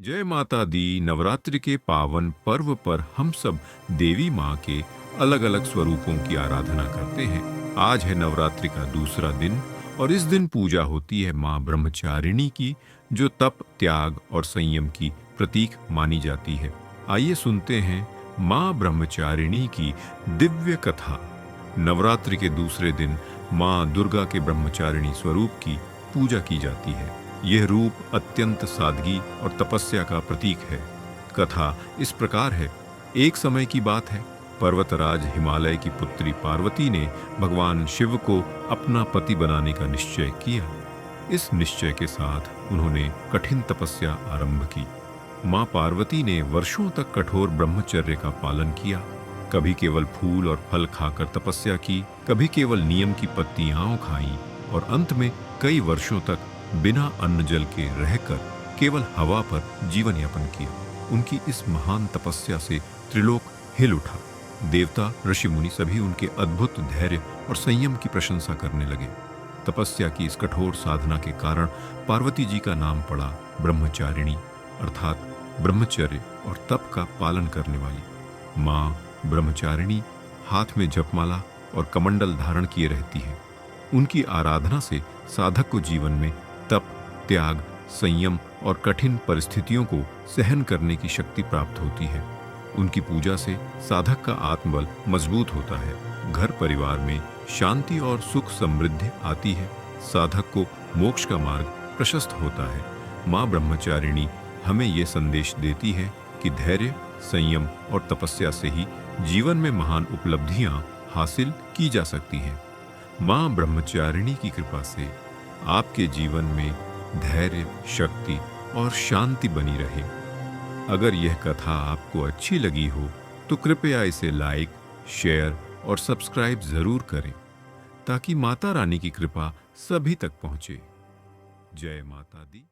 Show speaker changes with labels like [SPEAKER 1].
[SPEAKER 1] जय माता दी। नवरात्रि के पावन पर्व पर हम सब देवी माँ के अलग अलग स्वरूपों की आराधना करते हैं। आज है नवरात्रि का दूसरा दिन और इस दिन पूजा होती है माँ ब्रह्मचारिणी की, जो तप, त्याग और संयम की प्रतीक मानी जाती है। आइए सुनते हैं माँ ब्रह्मचारिणी की दिव्य कथा। नवरात्रि के दूसरे दिन माँ दुर्गा के ब्रह्मचारिणी स्वरूप की पूजा की जाती है। यह रूप अत्यंत सादगी और तपस्या का प्रतीक है। कथा इस प्रकार है। एक समय की बात है, पर्वतराज हिमालय की पुत्री पार्वती ने भगवान शिव को अपना पति बनाने का निश्चय किया। इस निश्चय के साथ उन्होंने कठिन तपस्या आरंभ की। मां पार्वती ने वर्षों तक कठोर ब्रह्मचर्य का पालन किया। कभी केवल फूल और फल खाकर तपस्या की, कभी केवल नीम की पत्तियां खाईं और अंत में कई वर्षों तक बिना अन्न जल के रहकर केवल हवा पर जीवन यापन किया। उनकी इस महान तपस्या से त्रिलोक हिल उठा। देवता, ऋषि मुनि सभी उनके अद्भुत धैर्य और संयम की प्रशंसा करने लगे। तपस्या की इस कठोर साधना के कारण पार्वती जी का नाम पड़ा ब्रह्मचारिणी, अर्थात ब्रह्मचर्य और तप का पालन करने वाली। माँ ब्रह्मचारिणी हाथ में जपमाला और कमंडल धारण किए रहती है। उनकी आराधना से साधक को जीवन में तप, त्याग, संयम और कठिन परिस्थितियों को सहन करने की शक्ति प्राप्त होती है। उनकी पूजा से साधक का आत्मबल मजबूत होता है। घर परिवार में शांति और सुख समृद्धि आती है। साधक को मोक्ष का मार्ग प्रशस्त होता है। माँ ब्रह्मचारिणी हमें ये संदेश देती है कि धैर्य, संयम और तपस्या से ही जीवन में महान उपलब्धियां हासिल की जा सकती हैं। माँ ब्रह्मचारिणी की कृपा से आपके जीवन में धैर्य, शक्ति और शांति बनी रहे। अगर यह कथा आपको अच्छी लगी हो तो कृपया इसे लाइक, शेयर और सब्सक्राइब जरूर करें, ताकि माता रानी की कृपा सभी तक पहुंचे। जय माता दी।